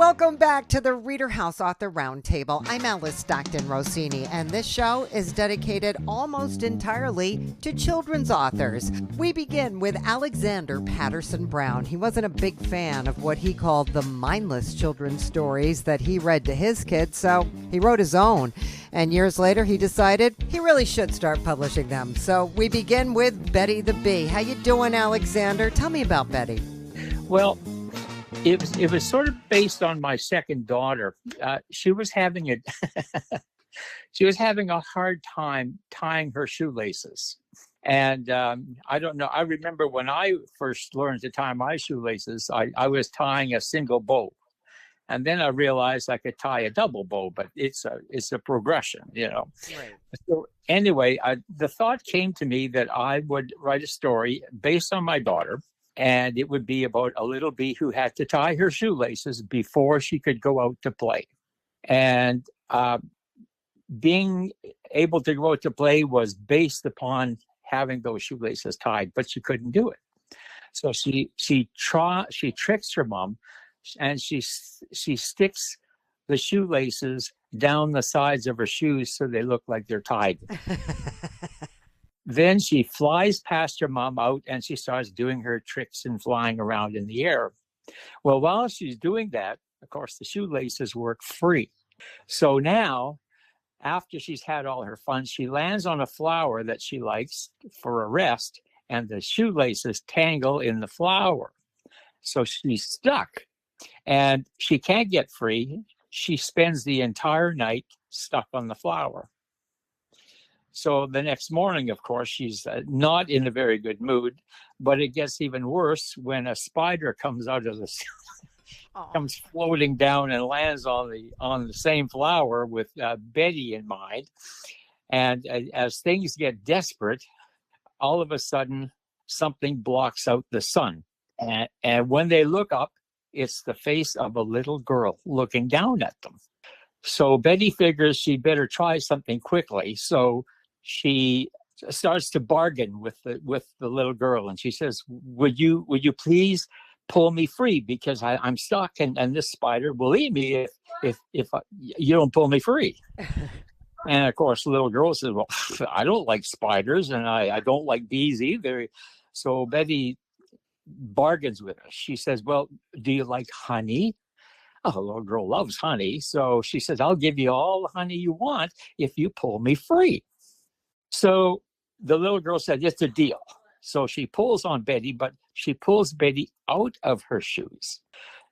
Welcome back to the ReaderHouse Author Roundtable. I'm Alice Stockton Rossini, and this show is dedicated almost entirely to children's authors. We begin with Alexander Paterson Brown. He wasn't a big fan of what he called the mindless children's stories that he read to his kids, so he wrote his own. And years later, he decided he really should start publishing them. So we begin with Betty the Bee. How you doing, Alexander? Tell me about Betty. Well, it was sort of based on my second daughter. She was having a hard time tying her shoelaces, and I don't know. I remember when I first learned to tie my shoelaces, I was tying a single bow, and then I realized I could tie a double bow. But it's a progression, you know. Right. So anyway, the thought came to me that I would write a story based on my daughter. And it would be about a little bee who had to tie her shoelaces before she could go out to play. And being able to go out to play was based upon having those shoelaces tied, but she couldn't do it. So she tricks her mom, and she sticks the shoelaces down the sides of her shoes so they look like they're tied. Then she flies past her mom out, and she starts doing her tricks and flying around in the air. Well, while she's doing that, of course, the shoelaces work free. So now, after she's had all her fun, she lands on a flower that she likes for a rest, and the shoelaces tangle in the flower. So she's stuck, and she can't get free. She spends the entire night stuck on the flower. So the next morning, of course, she's not in a very good mood, but it gets even worse when a spider comes out of the comes floating down and lands on the same flower with Betty in mind. And as things get desperate, all of a sudden something blocks out the sun. And when they look up, it's the face of a little girl looking down at them. So Betty figures she better try something quickly. So she starts to bargain with the little girl, and she says, would you please pull me free, because I'm stuck, and this spider will eat me if you don't pull me free. And of course the little girl says, well, I don't like spiders, and I don't like bees either. So Betty bargains with her. She says, well, do you like honey? Oh, the little girl loves honey. So she says, I'll give you all the honey you want if you pull me free. So the little girl said, it's a deal. So she pulls on Betty, but she pulls Betty out of her shoes.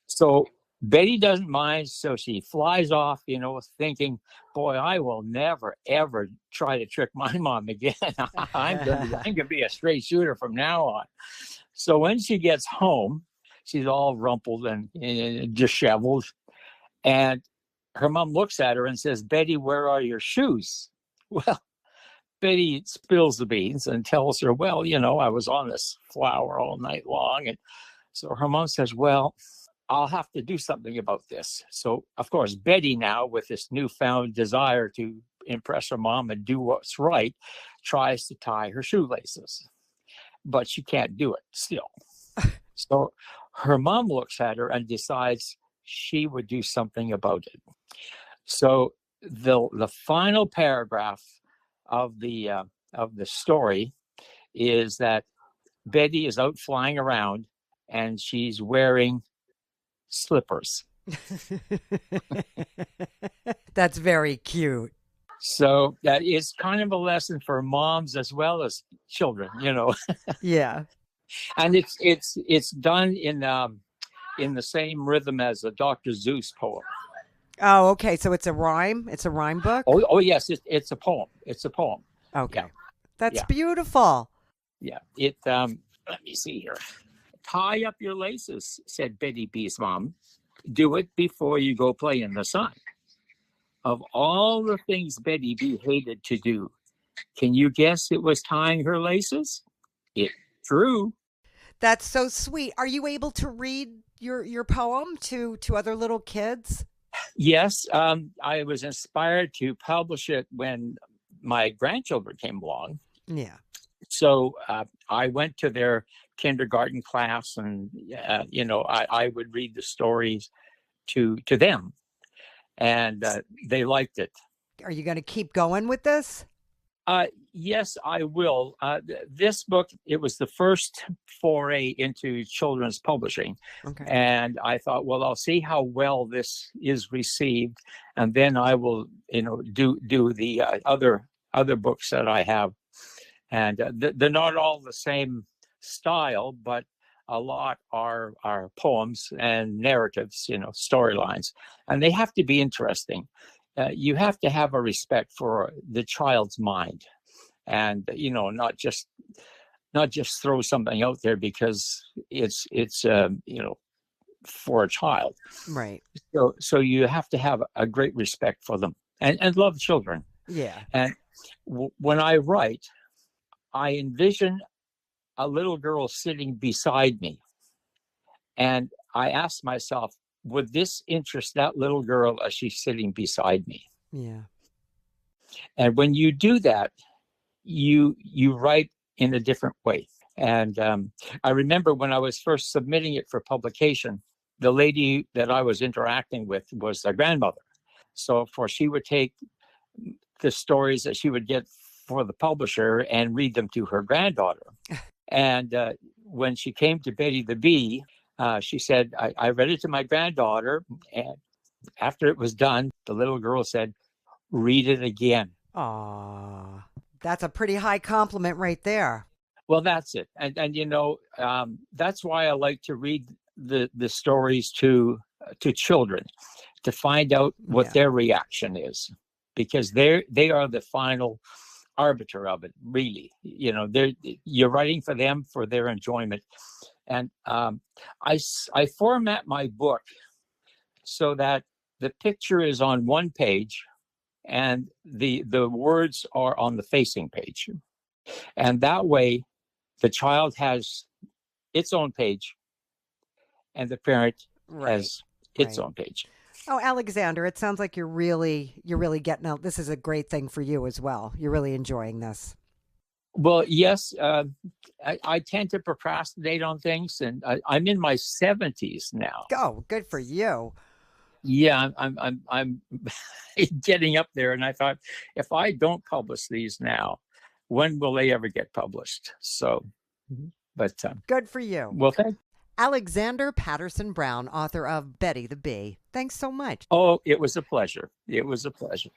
So Betty doesn't mind. So she flies off, thinking, boy, I will never, ever try to trick my mom again. I'm going to be a straight shooter from now on. So when she gets home, she's all rumpled and disheveled. And her mom looks at her and says, Betty, where are your shoes? Well, Betty spills the beans and tells her, well, I was on this flower all night long. And so her mom says, well, I'll have to do something about this. So, of course, Betty now, with this newfound desire to impress her mom and do what's right, tries to tie her shoelaces. But she can't do it still. So her mom looks at her and decides she would do something about it. So the final paragraph of the story is that Betty is out flying around and she's wearing slippers. That's very cute. So that is kind of a lesson for moms as well as children, Yeah. And it's done in the same rhythm as a Dr. Seuss poem. Oh, okay. So it's a rhyme. It's a rhyme book. Oh yes, it's a poem. It's a poem. Okay, yeah. That's beautiful. Yeah. It. Let me see here. Tie up your laces, said Betty B's mom. Do it before you go play in the sun. Of all the things Betty B hated to do, can you guess it was tying her laces? It's true. That's so sweet. Are you able to read your poem to other little kids? Yes, I was inspired to publish it when my grandchildren came along. Yeah. So I went to their kindergarten class, and I would read the stories to them, and they liked it. Are you going to keep going with this? Yes, I will. This book, it was the first foray into children's publishing. Okay. And I thought, well, I'll see how well this is received. And then I will, do the other books that I have. And they're not all the same style, but a lot are poems and narratives, storylines. And they have to be interesting. You have to have a respect for the child's mind, and not just throw something out there because it's for a child. Right. So you have to have a great respect for them and love children. Yeah. And when I write, I envision a little girl sitting beside me, and I ask myself, would this interest that little girl as she's sitting beside me? Yeah. And when you do that, you write in a different way. And I remember when I was first submitting it for publication, the lady that I was interacting with was a grandmother. So she would take the stories that she would get for the publisher and read them to her granddaughter. And when she came to Betty the Bee, she said, I read it to my granddaughter. And after it was done, the little girl said, read it again. Aw, that's a pretty high compliment right there. Well, that's it. And that's why I like to read the stories to children, to find out what their reaction is, because they are the final arbiter of it, really. You're writing for them, for their enjoyment. And I format my book so that the picture is on one page and the words are on the facing page. And that way the child has its own page and the parent has its own page. Oh, Alexander, it sounds like you're really getting out. This is a great thing for you as well. You're really enjoying this. Well, yes, I tend to procrastinate on things, and I'm in my 70s now. Oh, good for you. Yeah, I'm getting up there, and I thought, if I don't publish these now, when will they ever get published? So, but good for you. Well, thank you. Alexander Paterson Brown, author of Betty the Bee. Thanks so much. Oh, it was a pleasure. It was a pleasure.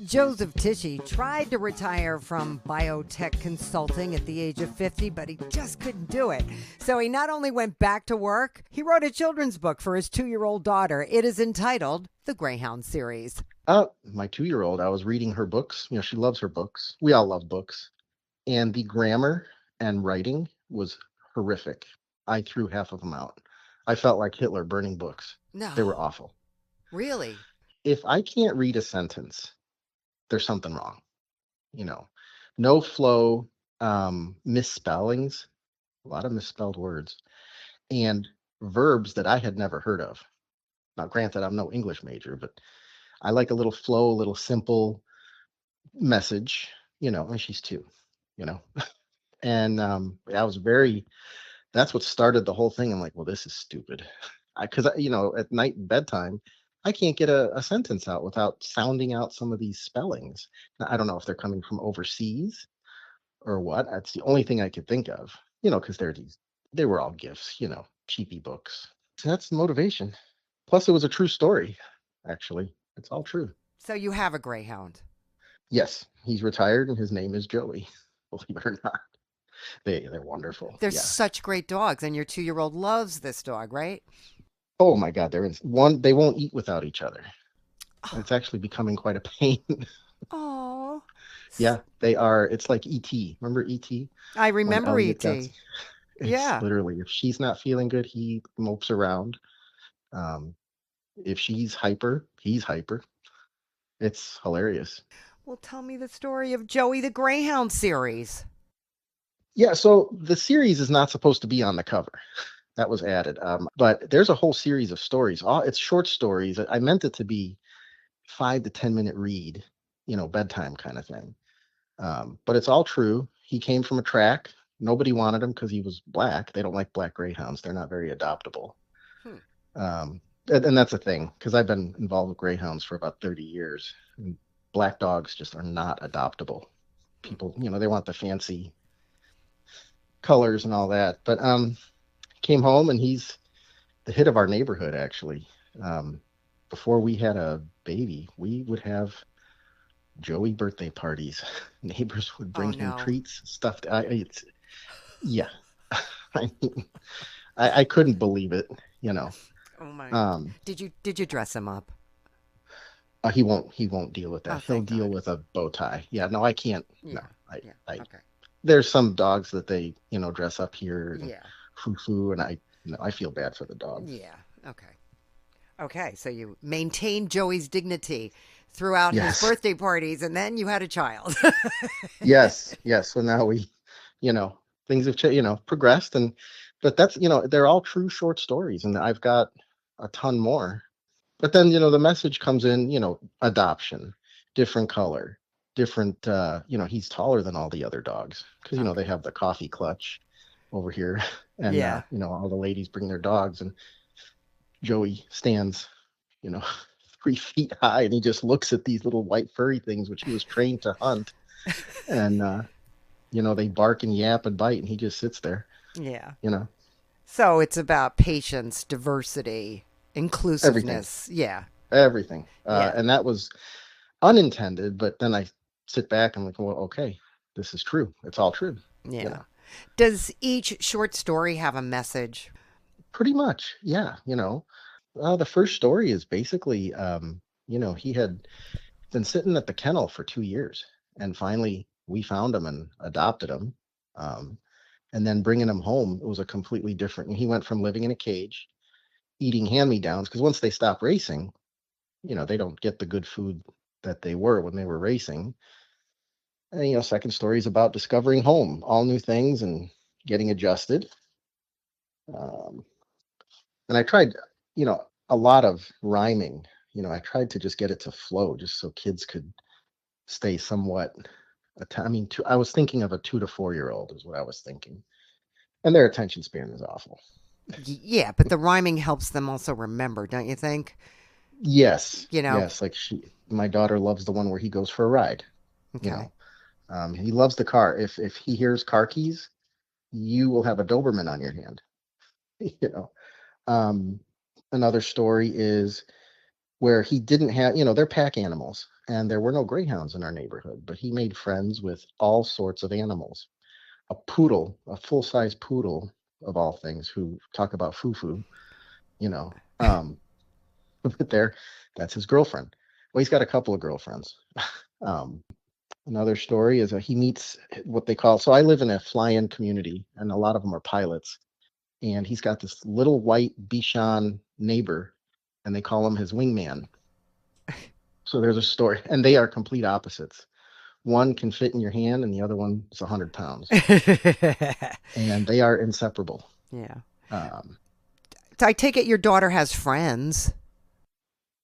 Joseph Tichy tried to retire from biotech consulting at the age of 50, but he just couldn't do it. So he not only went back to work, he wrote a children's book for his 2-year-old daughter. It is entitled The Greyhound Series. My 2-year-old, I was reading her books. She loves her books. We all love books. And the grammar and writing was horrific. I threw half of them out. I felt like Hitler burning books. No. They were awful. Really? If I can't read a sentence, there's something wrong. No flow, misspellings, a lot of misspelled words, and verbs that I had never heard of. Now, granted, I'm no English major, but I like a little flow, a little simple message, and she's 2, and that's what started the whole thing. I'm like, well, this is stupid. Because, at night bedtime, I can't get a sentence out without sounding out some of these spellings. Now, I don't know if they're coming from overseas or what. That's the only thing I could think of, because they were all gifts, cheapy books. So that's the motivation. Plus, it was a true story, actually. It's all true. So you have a greyhound? Yes, he's retired, and his name is Joey, believe it or not. They're wonderful. They're such great dogs, and your 2-year-old loves this dog, right? Oh my God, they won't eat without each other. Oh. It's actually becoming quite a pain. Oh. Yeah, they are. It's like E.T. Remember E.T.? I remember E.T. Literally, if she's not feeling good, he mopes around. If she's hyper, he's hyper. It's hilarious. Well, tell me the story of Joey the Greyhound series. Yeah, so the series is not supposed to be on the cover. That was added. But there's a whole series of stories. It's short stories. I meant it to be 5 to 10 minute read, bedtime kind of thing. But it's all true. He came from a track. Nobody wanted him because he was black. They don't like black greyhounds. They're not very adoptable. and that's the thing, because I've been involved with greyhounds for about 30 years. And black dogs just are not adoptable. People, they want the fancy colors and all that. But came home and he's the hit of our neighborhood, actually. Um, Before we had a baby, we would have Joey birthday parties. Neighbors would Oh bring him no. treats, stuff. Yeah. I mean, I couldn't believe it, you know. Oh my. Um, Did you dress him up? he won't deal with Oh, that. He'll thank deal God. with a bow tie. Yeah, no, I can't. No, Yeah. Yeah. I Okay. there's some dogs that they, dress up here and Yeah. foo, and I feel bad for the dog. Yeah. Okay. Okay. So you maintained Joey's dignity throughout his Yes, birthday parties, and then you had a child. yes. So now you know, things have progressed, but that's, they're all true short stories, and I've got a ton more. But then, the message comes in, adoption, different color, different, he's taller than all the other dogs because, they Okay. have the coffee clutch over here and, Yeah. all the ladies bring their dogs and Joey stands, you know, 3 feet high and he just looks at these little white furry things, which he was trained to hunt. And, they bark and yap and bite and he just sits there, Yeah. you know, So it's about patience, diversity, everything, inclusiveness. Yeah. everything. Yeah. And that was unintended, but then I sit back and like, well, okay, this is true. It's all true. You Yeah. know, Does each short story have a message? Pretty much. Yeah. The first story is basically, he had been sitting at the kennel for 2 years and finally we found him and adopted him. Um, and then bringing him home, it was a completely different, he went from living in a cage, eating hand-me-downs, because once they stop racing, they don't get the good food that they were when they were racing. And, second story is about discovering home, all new things and getting adjusted. Um, and I tried, a lot of rhyming. I tried to just get it to flow, just so kids could stay somewhat. I mean, I was thinking of a 2 to 4 year old is what I was thinking, and their attention span is awful. Yeah, but the rhyming helps them also remember, don't you think? Yes, You know? yes. Like my daughter loves the one where he goes for a ride. You Okay. know, he loves the car. If he hears car keys, you will have a Doberman on your hand. You know. Um, Another story is where he didn't have, they're pack animals, and there were no greyhounds in our neighborhood, but he made friends with all sorts of animals. A poodle, a full-size poodle of all things, who talk about foo-foo, you know. But that's his girlfriend. Well, he's got a couple of girlfriends. Um, Another story is he meets what they call, so I live in a fly-in community, and a lot of them are pilots, and he's got this little white Bichon neighbor, and they call him his wingman. So there's a story, and they are complete opposites. One can fit in your hand, and the other one is 100 pounds, and they are inseparable. Yeah. Um, So I take it your daughter has friends.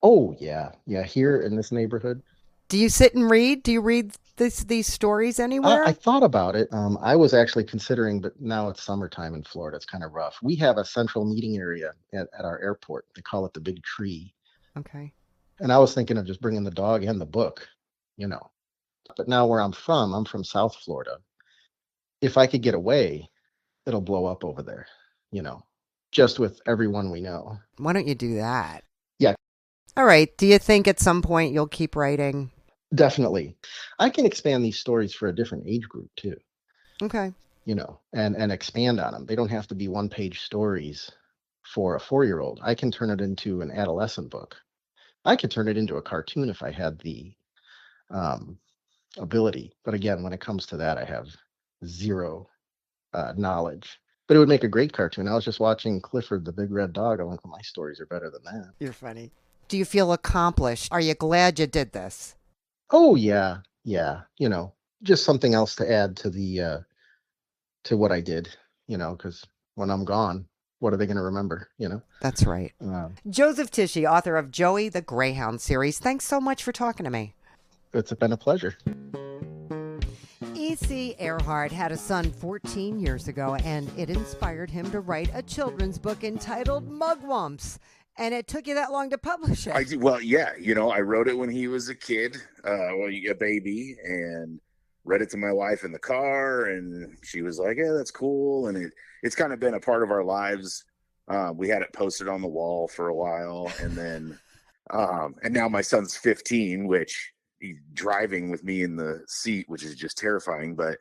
oh yeah. Here in this neighborhood, Do you sit and read? Do you read these stories I anywhere? thought about it. I was actually considering, but now it's summertime in Florida. It's kind of rough. We have a central meeting area at our airport. They call it the Big Tree, Okay. and I was thinking of just bringing the dog and the book, you know. But now where I'm from South Florida. If I could get away, it'll blow up over there, you know, just with everyone we know. Why don't you do that? Yeah, All right. Do you think at some point you'll keep writing? definitely. I can expand these stories for a different age group too, Okay. and expand on them. They don't have to be one-page stories for a 4-year-old. I can turn it into an adolescent book. I could turn it into a cartoon if I had the um, ability. But again, when it comes to that, I have zero knowledge. But it would make a great cartoon. I was just watching Clifford the Big Red Dog. I went, well, my stories are better than that. You're funny. Do you feel accomplished? Are you glad you did this? Oh yeah. Just something else to add to the to what I did. Because when I'm gone, what are they going to remember? That's right. Um, Joseph Tichy, author of Joey the Greyhound series. Thanks so much for talking to me. it's been a pleasure. E.C. Ehrhardt had a son 14 years ago, and it inspired him to write a children's book entitled Mugwumps. And it took you that long to publish it. I do. Well, yeah, I wrote it when he was a kid, a baby, and read it to my wife in the car, and she was like, "Yeah, that's cool." And it's kind of been a part of our lives. We had it posted on the wall for a while, and then, and now my son's 15, which he's driving with me in the seat, which is just terrifying. But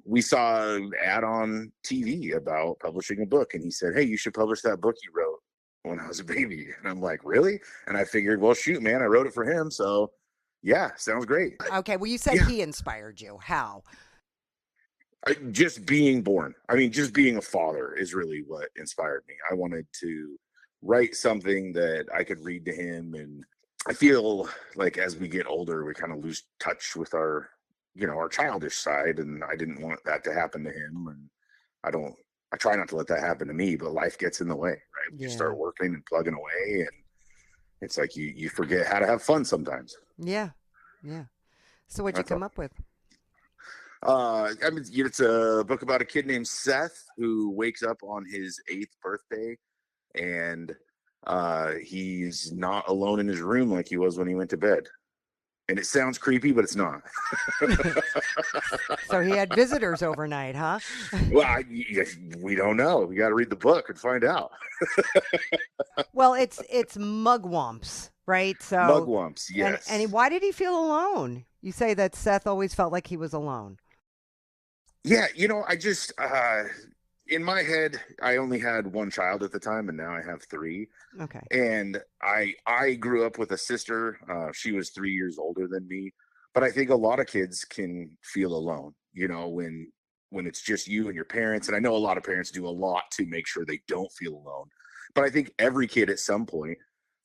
we saw an ad on TV about publishing a book, and he said, "Hey, you should publish that book you wrote when I was a baby." And I'm like, "Really?" And I figured, well, shoot, man, I wrote it for him. So yeah, sounds great. Okay. Well, you said he inspired you. How? Just being born. I mean, just being a father is really what inspired me. I wanted to write something that I could read to him. And I feel like as we get older, we kind of lose touch with our childish side. And I didn't want that to happen to him. And I try not to let that happen to me, but life gets in the way, right? You start working and plugging away, and it's like you forget how to have fun sometimes. Yeah. Yeah. So what'd you come up with? It's a book about a kid named Seth who wakes up on his 8th birthday, and he's not alone in his room like he was when he went to bed. And it sounds creepy, but it's not. So he had visitors overnight, huh? Well, we don't know. We got to read the book and find out. Well, it's mugwumps, right? So mugwumps, yes. And why did he feel alone? You say that Seth always felt like he was alone. Yeah, I just in my head, I only had one child at the time, and now I have 3. Okay. And I grew up with a sister. She was 3 years older than me. But I think a lot of kids can feel alone, when it's just you and your parents. And I know a lot of parents do a lot to make sure they don't feel alone. But I think every kid at some point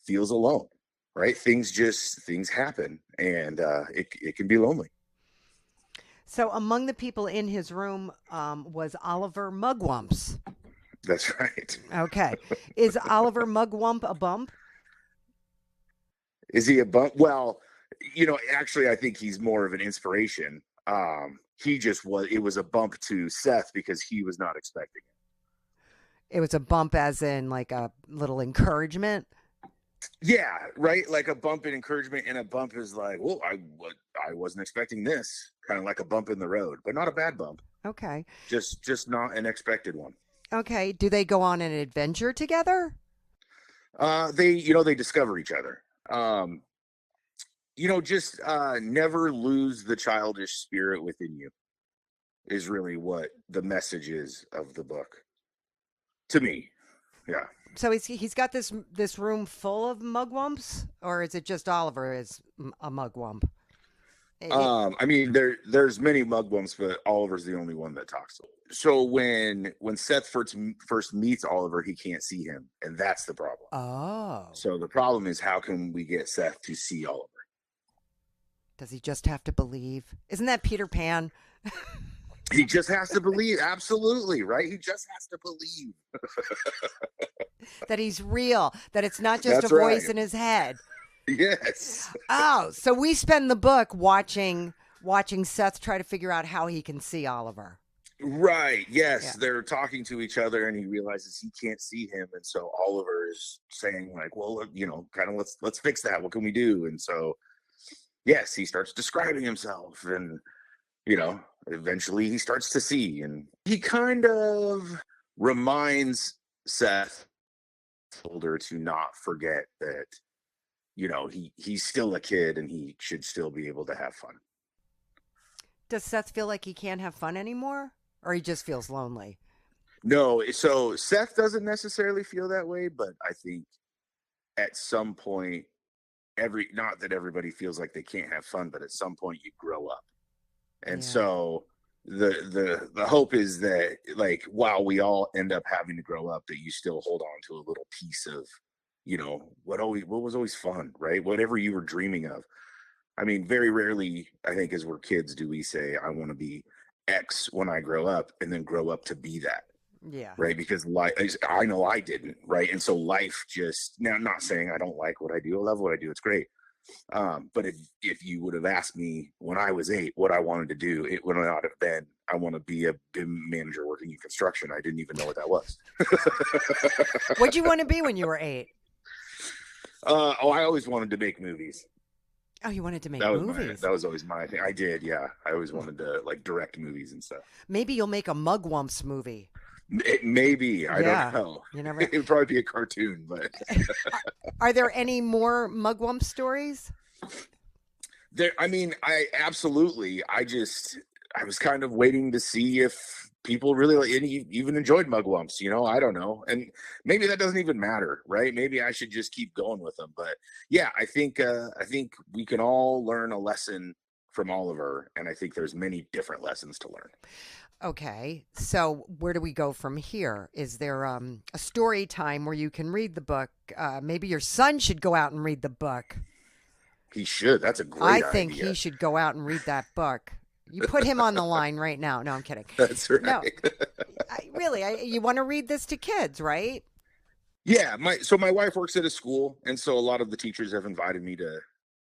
feels alone, right? Things happen, and it can be lonely. So among the people in his room was Oliver Mugwumps. That's right. Okay. Is Oliver Mugwump a bump? Is he a bump? Well, actually, I think he's more of an inspiration. It was a bump to Seth because he was not expecting it. It was a bump as in like a little encouragement? Yeah, right. Like a bump in encouragement, and a bump is like, well, I wasn't expecting this. Kind of like a bump in the road, but not a bad bump. Okay. Just not an expected one. Okay. Do they go on an adventure together? They discover each other. Never lose the childish spirit within you is really what the message is of the book. To me. Yeah. So he's got this room full of mugwumps, or is it just Oliver is a mugwump? There's many mugwumps, but Oliver's the only one that talks to him. So when Seth first meets Oliver, he can't see him, and that's the problem. Oh. So the problem is, how can we get Seth to see Oliver? Does he just have to believe? Isn't that Peter Pan? He just has to believe. Absolutely, right? He just has to believe. That he's real, that it's not just a voice in his head. Yes. Oh, so we spend the book watching Seth try to figure out how he can see Oliver. Right. Yes. Yeah. They're talking to each other, and he realizes he can't see him. And so Oliver is saying like, well, kind of let's fix that. What can we do? And so, yes, he starts describing himself, and, eventually he starts to see, and he kind of reminds Seth older to not forget that, he's still a kid and he should still be able to have fun. Does Seth feel like he can't have fun anymore, or he just feels lonely? No, so Seth doesn't necessarily feel that way, but I think at some point, not that everybody feels like they can't have fun, but at some point you grow up. And so the hope is that, like, while we all end up having to grow up, that you still hold on to a little piece of, what was always fun, right? Whatever you were dreaming of. I mean, very rarely, I think, as we're kids, do we say, I want to be X when I grow up, and then grow up to be that. Yeah. Right. Because I know I didn't. Right. And so life just, now, I'm not saying I don't like what I do. I love what I do. It's great. But if you would have asked me when I was 8 what I wanted to do, it would not have been, I want to be a BIM manager working in construction. I didn't even know what that was. What'd you want to be when you were 8? I always wanted to make movies. Oh, you wanted to make That was movies. that was always my thing. I did, yeah. I always wanted to like direct movies and stuff. Maybe you'll make a Mugwumps movie. Maybe, I Yeah, don't know. you never. It would probably be a cartoon, but Are there any more Mugwump stories? there. I mean, I absolutely. I was kind of waiting to see if people really even enjoyed mugwumps. I don't know, and maybe that doesn't even matter, right? Maybe I should just keep going with them. But yeah, I think we can all learn a lesson from Oliver, and I think there's many different lessons to learn. Okay, so where do we go from here? Is there a story time where you can read the book? Maybe your son should go out and read the book. He should. That's a great I think idea. he should go out and read that book. You put him on the line right now. No, I'm kidding. That's right. No, you want to read this to kids, right? Yeah, my wife works at a school, and so a lot of the teachers have invited me to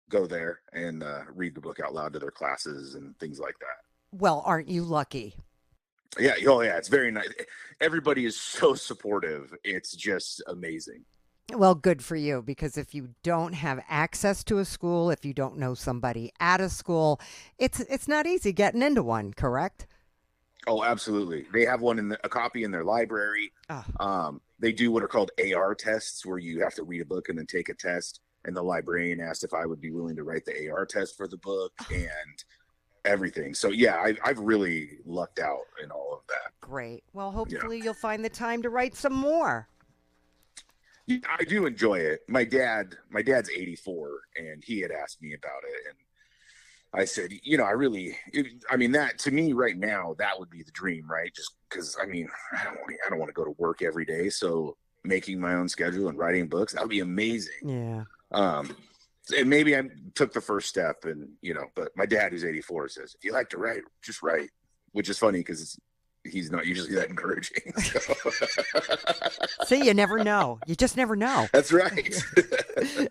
go there and read the book out loud to their classes and things like that. Well, aren't you lucky? Yeah, oh yeah, it's very nice. Everybody is so supportive. It's just amazing. Well, good for you, because if you don't have access to a school, if you don't know somebody at a school, it's not easy getting into one, correct? Oh, absolutely. They have a copy in their library. Oh. They do what are called AR tests, where you have to read a book and then take a test. And the librarian asked if I would be willing to write the AR test for the book and everything. So yeah, I've really lucked out in all of that. Great. Well, hopefully you'll find the time to write some more. Yeah, I do enjoy it. My dad's 84, and he had asked me about it, and I said, that to me right now, that would be the dream, right? Just because, I don't want to go to work every day. So making my own schedule and writing books, that would be amazing. Yeah. And maybe I took the first step, and, but my dad, who's 84, says, if you like to write, just write, which is funny because he's not usually that encouraging. So. See, you never know. You just never know. That's right.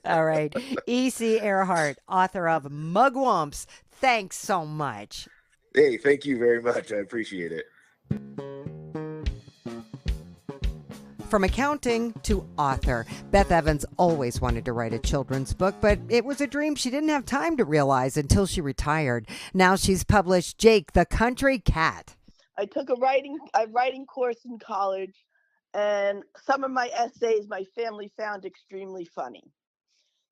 All right. E.C. Ehrhardt, author of Mugwumps. Thanks so much. Hey, thank you very much. I appreciate it. From accounting to author, Beth Evans always wanted to write a children's book, but it was a dream she didn't have time to realize until she retired. Now she's published Jake the Country Cat. I took a writing course in college, and some of my essays my family found extremely funny,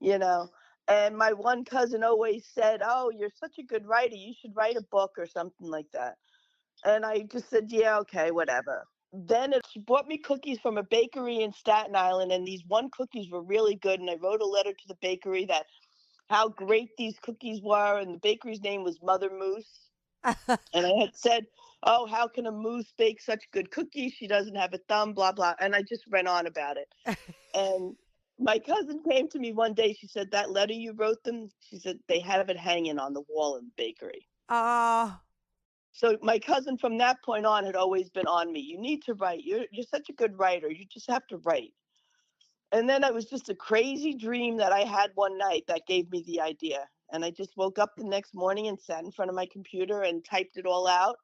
and my one cousin always said, "Oh, you're such a good writer, you should write a book," or something like that. And I just said, "Yeah, okay, whatever." Then she bought me cookies from a bakery in Staten Island, and these one cookies were really good, and I wrote a letter to the bakery that how great these cookies were, and the bakery's name was Mother Moose. And I had said, "Oh, how can a moose bake such good cookies? She doesn't have a thumb, blah, blah." And I just went on about it. And my cousin came to me one day. She said, "That letter you wrote them," she said, "they have it hanging on the wall in the bakery." So my cousin from that point on had always been on me. You need to write. You're such a good writer. You just have to write. And then it was just a crazy dream that I had one night that gave me the idea. And I just woke up the next morning and sat in front of my computer and typed it all out.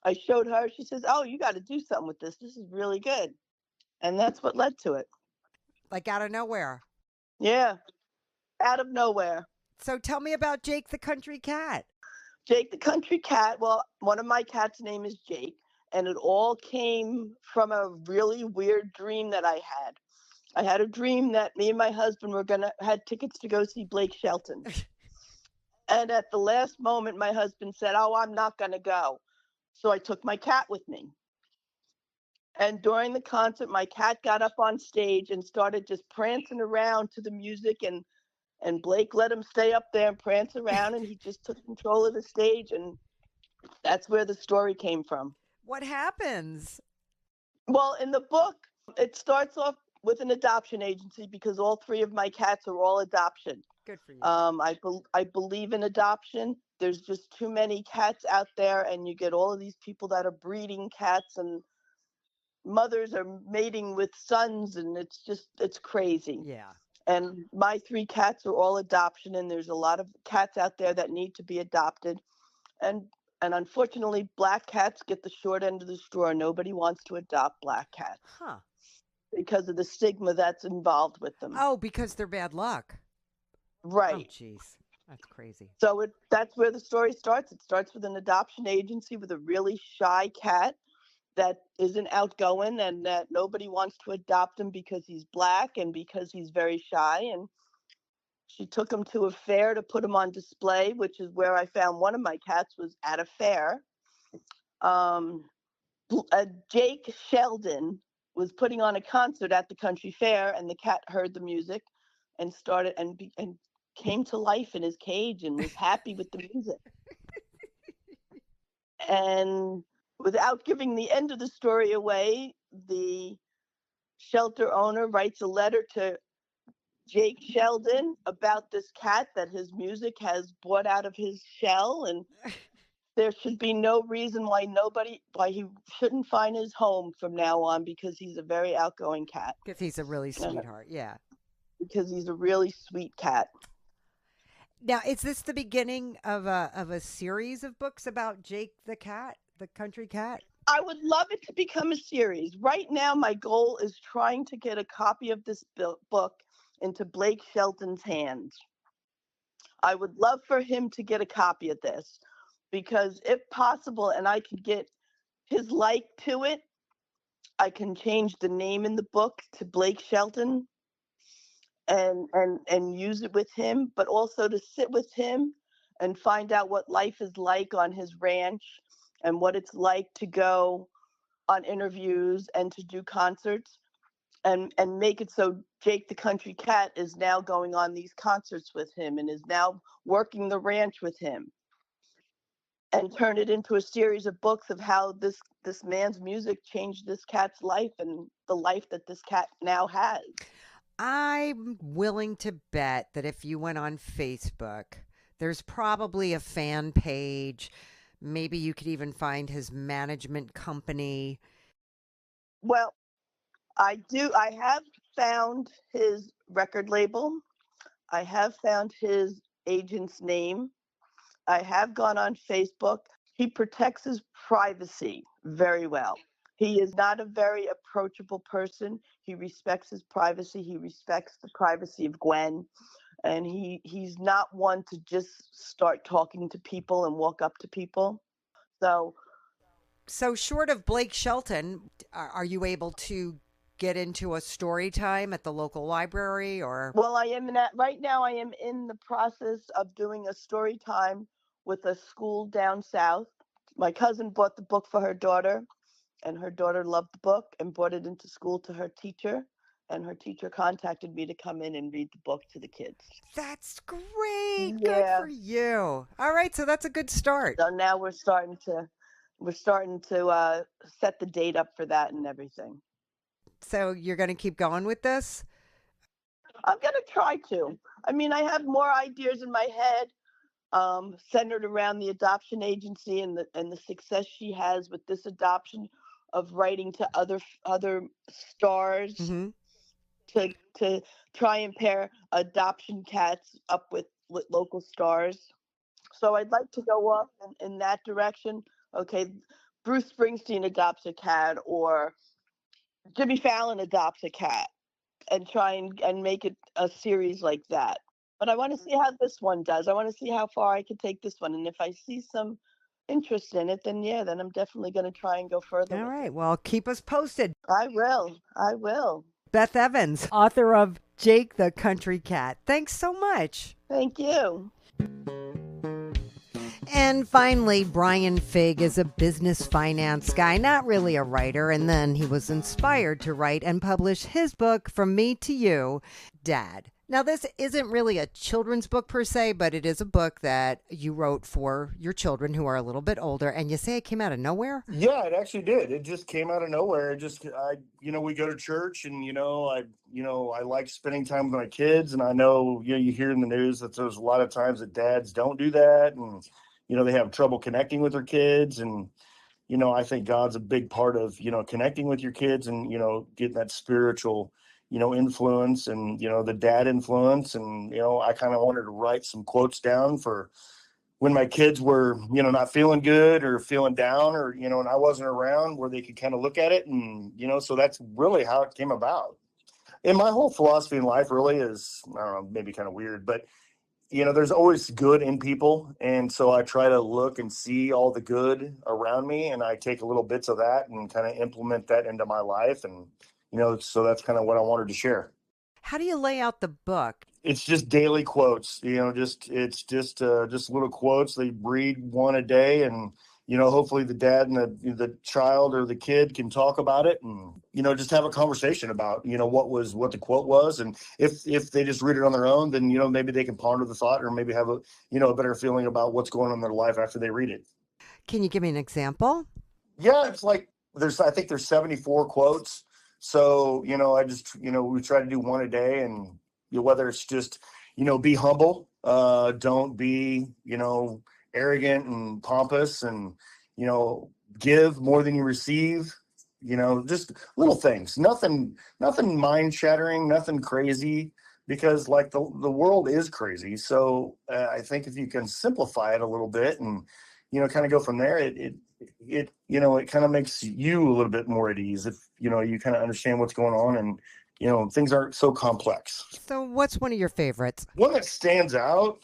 I showed her. She says, "Oh, you got to do something with this. This is really good." And that's what led to it. Like out of nowhere. Yeah, out of nowhere. So tell me about Jake the Country Cat. Jake the Country Cat. Well, one of my cats' name is Jake. And it all came from a really weird dream that I had. I had a dream that me and my husband had tickets to go see Blake Shelton. And at the last moment, my husband said, "Oh, I'm not going to go." So I took my cat with me. And during the concert, my cat got up on stage and started just prancing around to the music. And Blake let him stay up there and prance around. And he just took control of the stage. And that's where the story came from. What happens? Well, in the book, it starts off with an adoption agency because all three of my cats are all adoption. Good for you. I believe in adoption. There's just too many cats out there, and you get all of these people that are breeding cats, and mothers are mating with sons, and it's crazy. Yeah. And my three cats are all adoption, and there's a lot of cats out there that need to be adopted. And unfortunately, black cats get the short end of the straw. Nobody wants to adopt black cats. Huh. because of the stigma that's involved with them. Oh, because they're bad luck. Right. Oh, jeez. That's crazy. So that's where the story starts. It starts with an adoption agency with a really shy cat that isn't outgoing and that nobody wants to adopt him because he's black and because he's very shy. And she took him to a fair to put him on display, which is where I found one of my cats was at a fair. Jake Sheldon was putting on a concert at the country fair, and the cat heard the music and started and came to life in his cage and was happy with the music. And without giving the end of the story away, the shelter owner writes a letter to Jake Sheldon about this cat that his music has brought out of his shell, and there should be no reason why he shouldn't find his home from now on, because he's a very outgoing cat. Because he's a really sweetheart, yeah. Because he's a really sweet cat. Now, is this the beginning of a series of books about Jake the cat, the country cat? I would love it to become a series. Right now, my goal is trying to get a copy of this book into Blake Shelton's hands. I would love for him to get a copy of this, because if possible, and I could get his like to it, I can change the name in the book to Blake Shelton and use it with him, but also to sit with him and find out what life is like on his ranch and what it's like to go on interviews and to do concerts, and make it so Jake the Country Cat is now going on these concerts with him and is now working the ranch with him, and turn it into a series of books of how this man's music changed this cat's life and the life that this cat now has. I'm willing to bet that if you went on Facebook, there's probably a fan page. Maybe you could even find his management company. Well, I have found his record label. I have found his agent's name. I have gone on Facebook. He protects his privacy very well. He is not a very approachable person. He respects his privacy. He respects the privacy of Gwen. And he's not one to just start talking to people and walk up to people. So short of Blake Shelton, are you able to get into a story time at the local library or? Well, right now I am in the process of doing a story time with a school down south. My cousin bought the book for her daughter, and her daughter loved the book and brought it into school to her teacher, and her teacher contacted me to come in and read the book to the kids. That's great. Yeah. Good for you. All right, so that's a good start. So now we're starting to set the date up for that and everything. So you're going to keep going with this? I'm going to try to. I mean, I have more ideas in my head, centered around the adoption agency and the success she has with this adoption, of writing to other stars, Mm-hmm. to try and pair adoption cats up with local stars. So I'd like to go off in that direction. Okay, Bruce Springsteen adopts a cat, or Jimmy Fallon adopts a cat, and try and make it a series like that. But I want to see how this one does. I want to see how far I can take this one. And if I see some interest in it, then I'm definitely going to try and go further. All right. Well, keep us posted. I will. Beth Evans, author of Jake the Country Cat. Thanks so much. Thank you. And finally, Bryan Figg is a business finance guy, not really a writer. And then he was inspired to write and publish his book, From Me to You, Dad. Now, this isn't really a children's book per se, but it is a book that you wrote for your children who are a little bit older. And you say it came out of nowhere? Yeah, it actually did. It just came out of nowhere. We go to church, and I like spending time with my kids. And I know, you hear in the news that there's a lot of times that dads don't do that, and they have trouble connecting with their kids. And I think God's a big part of connecting with your kids and getting that spiritual influence and the dad influence. And I kind of wanted to write some quotes down for when my kids were, not feeling good or feeling down, or, and I wasn't around, where they could kind of look at it. And, so that's really how it came about. And my whole philosophy in life really is, I don't know, maybe kind of weird, but there's always good in people. And so I try to look and see all the good around me, and I take little bits of that and kind of implement that into my life. And, so that's kind of what I wanted to share. How do you lay out the book? It's just daily quotes, it's just little quotes. They read one a day, and, hopefully the dad and the child or the kid can talk about it, and, just have a conversation about, what the quote was. And if they just read it on their own, then, maybe they can ponder the thought, or maybe have a better feeling about what's going on in their life after they read it. Can you give me an example? Yeah, it's like I think there's 74 quotes. So, I just, we try to do one a day, and whether it's just, be humble, don't be, arrogant and pompous, and, give more than you receive, just little things, nothing mind shattering, nothing crazy, because like the world is crazy. So I think if you can simplify it a little bit and, kind of go from there, it kind of makes you a little bit more at ease if, you kind of understand what's going on, and, things aren't so complex. So what's one of your favorites? One that stands out: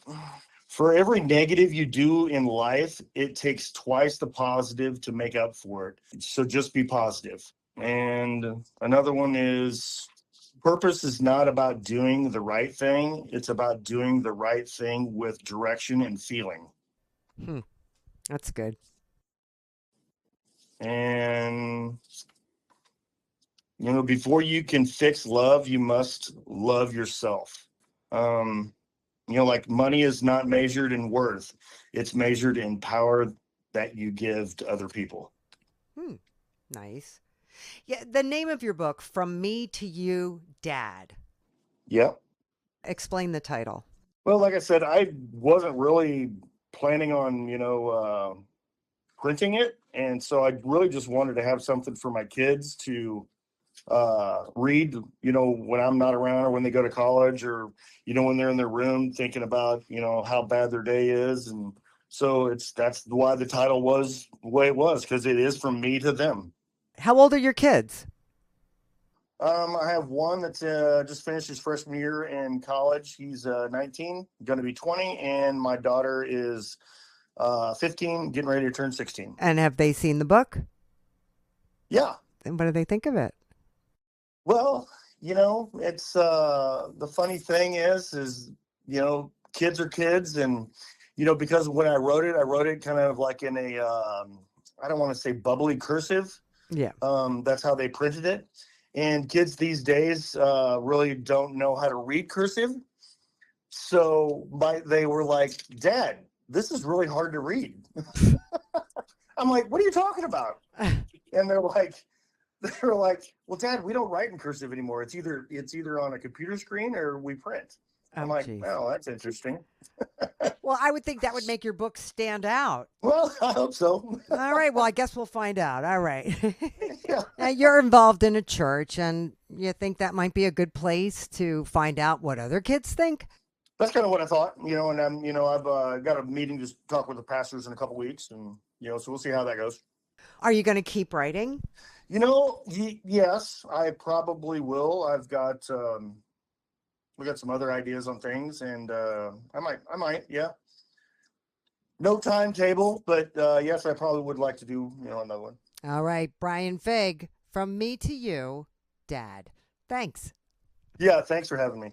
for every negative you do in life, it takes twice the positive to make up for it. So just be positive. And another one is, purpose is not about doing the right thing. It's about doing the right thing with direction and feeling. That's good. And, before you can fix love, you must love yourself. Like money is not measured in worth. It's measured in power that you give to other people. Nice. Yeah. The name of your book, From Me to You, Dad. Yep. Explain the title. Well, like I said, I wasn't really planning on, printing it. And so I really just wanted to have something for my kids to read, when I'm not around, or when they go to college, or, when they're in their room thinking about, how bad their day is. And so that's why the title was the way it was, because it is from me to them. How old are your kids? I have one that's just finished his freshman year in college. He's 19, going to be 20. And my daughter is 15, getting ready to turn 16. And have they seen the book? Yeah. And what do they think of it? Well, it's the funny thing is, kids are kids. And, because when I wrote it kind of like in a, I don't want to say bubbly cursive. Yeah. That's how they printed it. And kids these days really don't know how to read cursive. So they were like, Dad, this is really hard to read. I'm like, what are you talking about? And they were like, well, Dad, we don't write in cursive anymore. It's either on a computer screen or we print. I'm like, geez. Oh, that's interesting. Well, I would think that would make your book stand out. Well, I hope so. All right. Well, I guess we'll find out. All right. Yeah. Now, you're involved in a church, and you think that might be a good place to find out what other kids think? That's kind of what I thought, and I've got a meeting to talk with the pastors in a couple weeks, and, so we'll see how that goes. Are you going to keep writing? Yes, I probably will. I've got, we got some other ideas on things, and I might, yeah. No timetable, but yes, I probably would like to do, another one. All right, Bryan Figg, From Me to You, Dad. Thanks. Yeah, thanks for having me.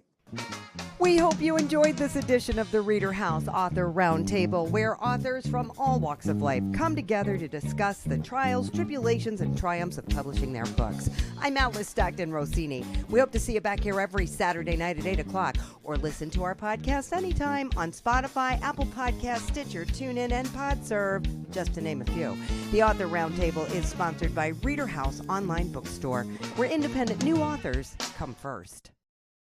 We hope you enjoyed this edition of the ReaderHouse Author Roundtable, where authors from all walks of life come together to discuss the trials, tribulations, and triumphs of publishing their books. I'm Alice Stockton Rossini. We hope to see you back here every Saturday night at 8 o'clock, or listen to our podcast anytime on Spotify, Apple Podcasts, Stitcher, TuneIn, and PodServe, just to name a few. The Author Roundtable is sponsored by ReaderHouse Online Bookstore, where independent new authors come first.